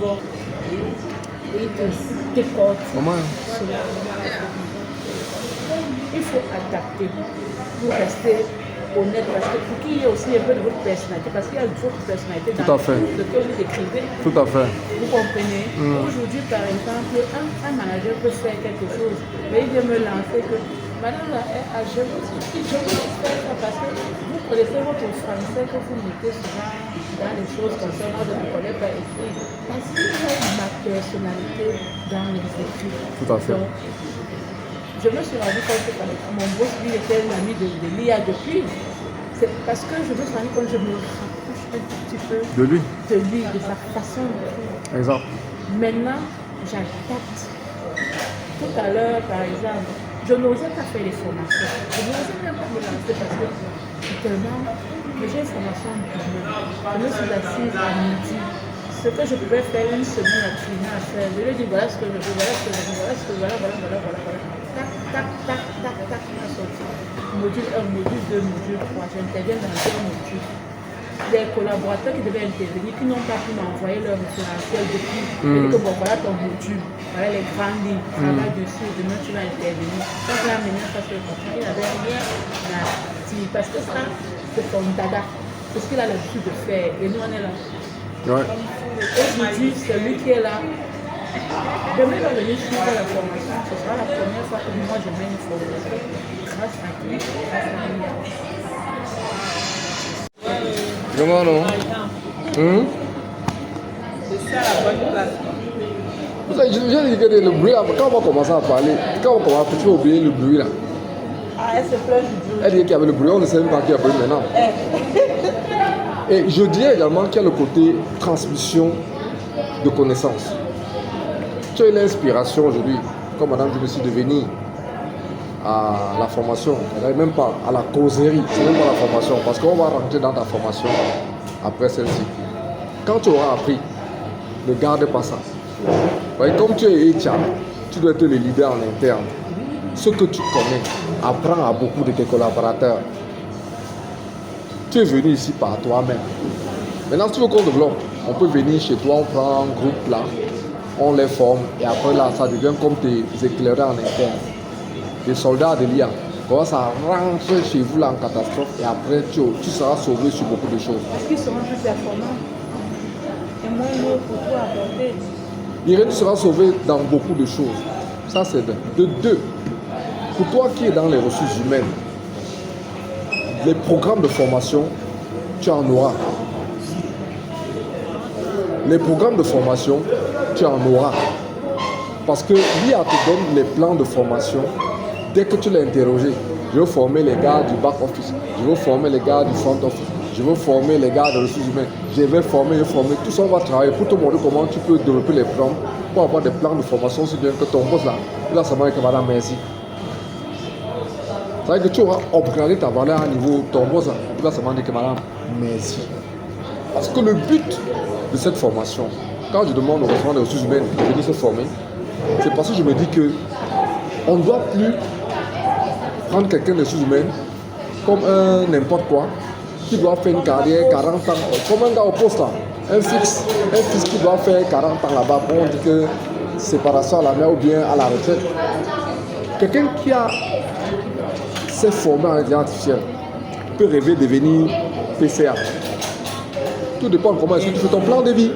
Bon, et il te décortique. Comment? Il faut adapter pour rester honnête, parce que pour qu'il y ait aussi un peu de votre personnalité, parce qu'il y a votre personnalité dans Tout à fait. tout ce que vous écrivez. Tout à fait. Vous comprenez? Aujourd'hui, par exemple, un manager peut faire quelque chose, mais il vient me lancer que madame là, je veux faire ça parce que vous connaissez votre français que vous mettez souvent dans les choses comme ça, moi je ne connais pas écrit. Parce qu'il y a ma personnalité dans les écrits. Tout à fait. Donc, je me suis rendu compte que mon boss, lui, était un ami de l'IA depuis. C'est parce que je me suis rendu compte que je me rapproche un tout petit peu De lui. de sa façon de faire. Exemple. Maintenant, j'adapte. Tout à l'heure, par exemple, je n'osais pas faire les formations. Je n'osais même pas me lancer parce que tellement, j'ai une formation demain. Je me suis assise à midi. Ce que je pouvais faire une semaine à Trina à faire, je lui ai dit voilà ce que je veux, voilà ce que je veux, voilà ce que je veux, voilà. Tac, on a sorti. Module 1, module 2, module 3. J'interviens dans un module. Les collaborateurs qui devaient intervenir, qui n'ont pas pu m'envoyer leur référentiel depuis. Je dis que bon, voilà ton module, voilà les grandes lignes, travaille dessus, demain tu vas intervenir. Donc là, maintenant, parce que le patron, il n'avait rien à dire, parce que ça, c'est son dada. C'est ce qu'il a l'habitude de faire. Et nous, on est là. Ouais. Aujourd'hui, celui qui est là, demain, il va venir suivre la formation. Ce sera la première fois que moi, je mets une formation. Grâce à qui? Grâce à lui. Comment non? C'est ça la bonne place. Vous savez, je viens de dire que le bruit, quand on va commencer à parler, quand on va commencer, tu vas oublier le bruit là. Ah, elle se plaint du bruit. Elle dit qu'il y avait le bruit, on ne sait même pas qu'il y a le bruit maintenant. Et je dirais également qu'il y a le côté transmission de connaissances. Tu as eu l'inspiration aujourd'hui, comme madame, je me suis devenu à la formation, même pas à la causerie, c'est même pas la formation, parce qu'on va rentrer dans ta formation après celle-ci. Quand tu auras appris, ne garde pas ça. Ouais, comme tu es HR, tu dois être le leader en interne. Ce que tu connais, apprends à beaucoup de tes collaborateurs. Tu es venu ici par toi-même. Maintenant, si tu veux qu'on développe, on peut venir chez toi, on prend un groupe là, on les forme, et après là, ça devient comme tes éclaireurs en interne. Les soldats de l'IA. Comment ça rentre chez vous là en catastrophe, et après tu seras sauvé sur beaucoup de choses. Est-ce qu'ils seront plus performants? Et moins lourd pour toi à porter. Irène sera sauvé dans beaucoup de choses. Ça, c'est de deux. Pour toi qui es dans les ressources humaines, les programmes de formation, tu en auras. Les programmes de formation, tu en auras. Parce que l'IA te donne les plans de formation dès que tu l'as interrogé. Je veux former les gars du back office, je veux former les gars du front office, je veux former les gars de ressources humaines, je vais former. Tout ça, on va travailler pour te montrer comment tu peux développer les plans pour avoir des plans de formation, si bien que ton boss là, il va savoir que madame merci. C'est-à-dire que tu auras upgradé ta valeur à un niveau, ton boss là, il va savoir que madame merci. Parce que le but de cette formation, quand je demande au restaurant des ressources humaines de venir se former, c'est parce que je me dis que on ne doit plus prendre quelqu'un des ressources humaines comme un n'importe quoi qui doit faire une carrière 40 ans, comme un gars au poste là, un fixe qui doit faire 40 ans là-bas, pour on dit que séparation à la mer ou bien à la retraite. Quelqu'un qui s'est formé en intelligence artificielle peut rêver de devenir PCA. Tout dépend de comment est-ce que tu fais ton plan de vie.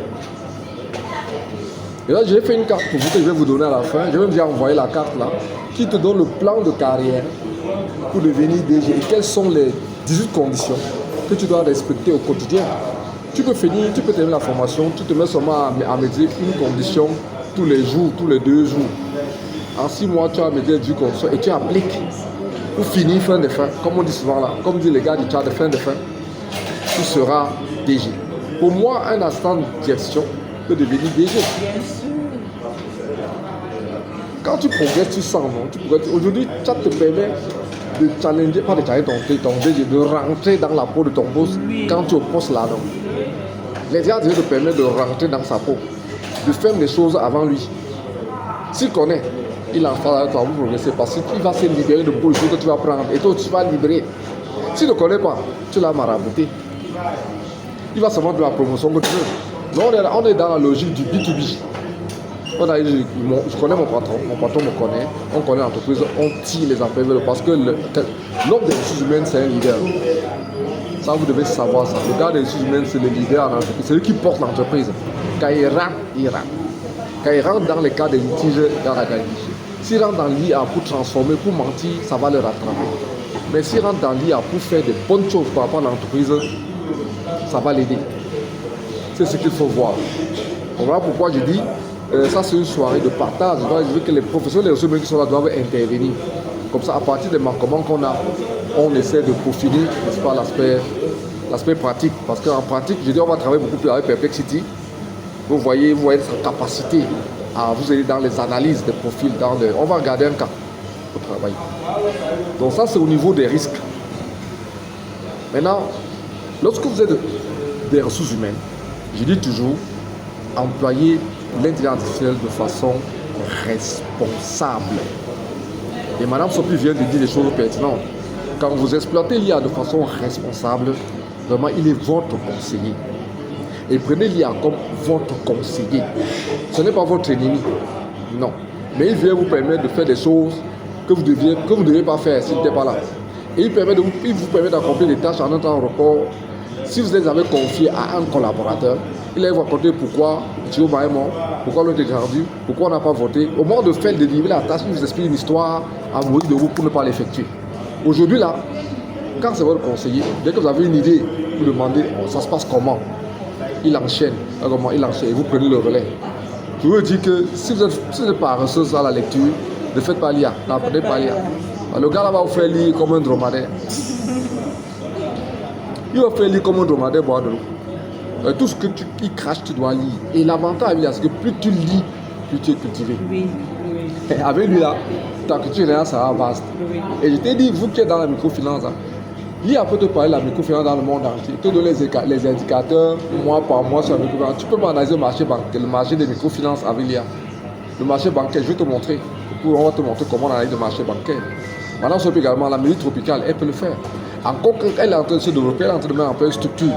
Et là, j'ai fait une carte pour vous que je vais vous donner à la fin. Je vais vous envoyer la carte là, qui te donne le plan de carrière pour devenir DG. Et quelles sont les 18 conditions que tu dois respecter au quotidien. Tu peux terminer la formation, tu te mets seulement à me dire une condition tous les jours, tous les 2 jours. En 6 mois, tu as me dire 10 conditions et tu appliques pour finir fin de fin. Comme on dit souvent là, comme disent les gars du chat de fin, tu seras DG. Pour moi, un assistant de direction peut devenir DG. Bien sûr. Quand tu progresses, tu sens, non? Aujourd'hui, ça te permet de challenger, pas de challenger ton DG, de rentrer dans la peau de ton boss quand tu es au poste là, non? Les gars te permettent de rentrer dans sa peau, de faire des choses avant lui. S'il connaît, il en fera avec toi, vous progressez parce qu'il va se libérer de beaucoup de choses que tu vas prendre et toi, tu vas libérer. S'il ne connaît pas, tu l'as marabouté. Il va savoir de la promotion que tu veux. Mais on est dans la logique du B2B. Je connais mon patron me connaît, on connaît l'entreprise, on tire les employés parce que l'homme des ressources humaines, c'est un leader. Ça, vous devez savoir ça. Le gars des ressources humaines, c'est le leader en entreprise, c'est lui qui porte l'entreprise. Quand il rate, il rate. Quand il rentre dans les cas de litige, il rentre dans le litige. S'il rentre dans l'IA pour transformer, pour mentir, ça va le rattraper. Mais s'il rentre dans l'IA pour faire de bonnes choses par rapport à l'entreprise, ça va l'aider. C'est ce qu'il faut voir. Voilà pourquoi je dis, ça c'est une soirée de partage. Je veux que les professionnels des ressources humaines qui sont là doivent intervenir. Comme ça, à partir des manquements qu'on a, on essaie de profiler, n'est-ce pas, l'aspect pratique. Parce qu'en pratique, je dis, on va travailler beaucoup plus avec Perplexity. Vous voyez sa capacité à vous aider dans les analyses des profils. On va regarder un cas pour travailler. Donc ça, c'est au niveau des risques. Maintenant, lorsque vous êtes des ressources humaines, je dis toujours, employez l'intelligence artificielle de façon responsable. Et Madame Sopi vient de dire des choses pertinentes. Quand vous exploitez l'IA de façon responsable, vraiment, il est votre conseiller. Et prenez l'IA comme votre conseiller. Ce n'est pas votre ennemi. Non. Mais il vient vous permettre de faire des choses que vous ne deviez pas faire s'il n'était pas là. Et il vous permet d'accomplir des tâches en un temps record. Si vous les avez confiées à un collaborateur, il va vous raconter pourquoi Thio Ba est mort, pourquoi l'autre est perdu, pourquoi on n'a pas voté. Au moment de faire de livrer la tâche, il vous explique une histoire à mourir de vous pour ne pas l'effectuer. Aujourd'hui là, quand c'est votre conseiller, dès que vous avez une idée, vous demandez ça se passe comment. Il enchaîne, et vous prenez le relais. Je veux dire que si vous êtes paresseuse à la lecture, ne faites pas l'IA, n'apprenez pas l'IA. Le gars là va vous faire lire comme un dromadaire. Il va faire lire comme un dromadaire boire de l'eau. Tout ce que il crache, tu dois lire. Et l'avantage, c'est que plus tu lis, plus tu es cultivé. Oui. Avec lui là, ta culture générale sera vaste. Oui. Et je t'ai dit, vous qui êtes dans la microfinance, l'IA peut te parler de la microfinance dans le monde entier. Te donner les indicateurs, mois par mois sur la microfinance. Tu peux m'analyser le marché bancaire, le marché des microfinances avec l'IA. Le marché bancaire, je vais te montrer. On va te montrer comment on analyse le marché bancaire. Maintenant, sur également la mairie tropicale, elle peut le faire. Encore qu'elle est en train de se développer, elle est en train de mettre en place une structure.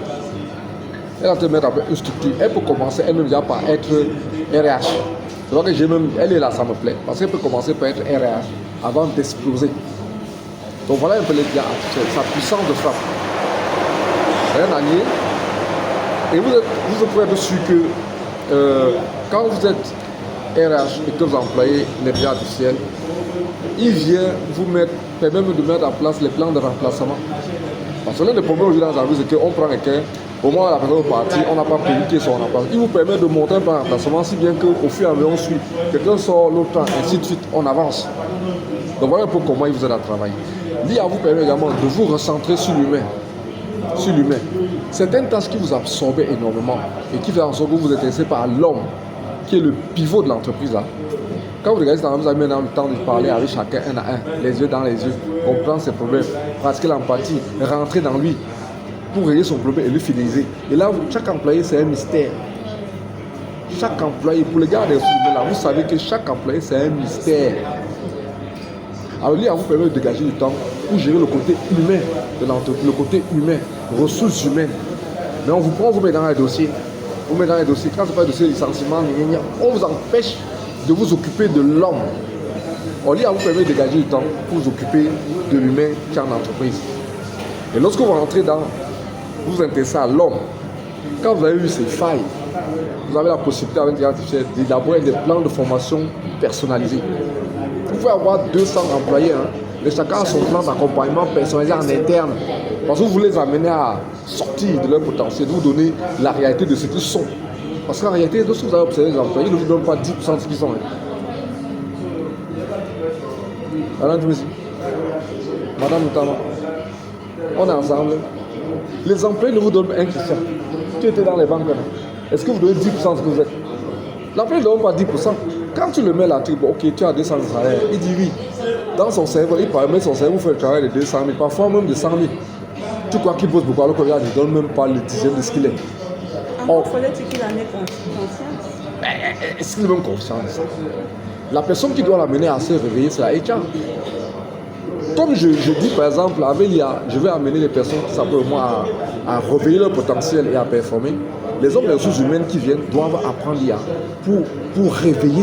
Elle est en train de mettre en place une structure. Elle peut commencer elle-même déjà par être RH. C'est vrai que elle est là, ça me plaît. Parce qu'elle peut commencer par être RH avant d'exploser. Donc voilà un peu l'IA artificielle, sa puissance de frappe. Rien à nier. Et vous pouvez être sûr que quand vous êtes RH et que vous employez l'intelligence artificielle, il vient vous permet de mettre en place les plans de remplacement. Parce que l'un des problèmes aujourd'hui dans la vie, c'est qu'on prend quelqu'un, au moment où la personne est partie, on n'a pas prévu qu'il soit en remplacement. Il vous permet de monter un plan de remplacement, si bien qu'au fur et à mesure on suit. Quelqu'un sort l'autre temps, ainsi de suite, on avance. Donc voilà un peu comment il vous aide à travailler. L'IA vous permet également de vous recentrer sur l'humain. Certaines tâches qui vous absorbent énormément et qui font en sorte que vous êtes intéressé par l'homme, qui est le pivot de l'entreprise là. Quand vous regardez ça, vous avez maintenant le temps de parler avec chacun un à un, les yeux dans les yeux, comprendre ses problèmes, pratiquer l'empathie, rentrer dans lui pour régler son problème et le fidéliser. Et là, chaque employé, c'est un mystère. Chaque employé, pour les gars des ressources humaines, là, vous savez que chaque employé, c'est un mystère. Alors, l'IA vous permet de dégager du temps pour gérer le côté humain de l'entreprise, le côté humain, ressources humaines. Mais on vous prend, vous met dans les dossiers. Vous met dans les dossiers. Quand ce n'est pas un dossier de licenciement, on vous empêche de vous occuper de l'homme. L'IA vous permet de dégager du temps pour vous occuper de l'humain qui est en entreprise. Et lorsque vous rentrez vous vous intéressez à l'homme, quand vous avez eu ces failles, vous avez la possibilité avec l'intelligence artificielle d'élaborer des plans de formation personnalisés. Vous pouvez avoir 200 employés, mais chacun a son plan d'accompagnement personnalisé en interne. Parce que vous voulez les amener à sortir de leur potentiel, de vous donner la réalité de ce qu'ils sont. Parce qu'en réalité, lorsque vous avez observé les employés, ils ne vous donnent pas 10% de ce qu'ils sont. Madame Djouzi, Madame Noutama, on est ensemble. Les employés ne vous donnent pas 1%. Tu étais dans les banques. Est-ce que vous donnez 10% de ce que vous êtes? L'employé ne donne pas 10%. Quand tu le mets là, tu dis, ok, tu as 200 de salaire. Il dit oui. Dans son cerveau, il permet son cerveau faire le travail de 200 000, parfois même de 100 000. Tu crois qu'il bosse beaucoup, alors qu'il ne donne même pas le dixième de ce qu'il est. Encore faudrait-il qu'il en ait conscience? Est-ce qu'il est même conscient de ça? La personne qui doit l'amener à se réveiller, c'est la HR. Comme je dis par exemple, avec l'IA, je vais amener les personnes qui s'appellent moi à réveiller leur potentiel et à performer. les hommes des ressources humaines qui viennent doivent apprendre l'IA pour réveiller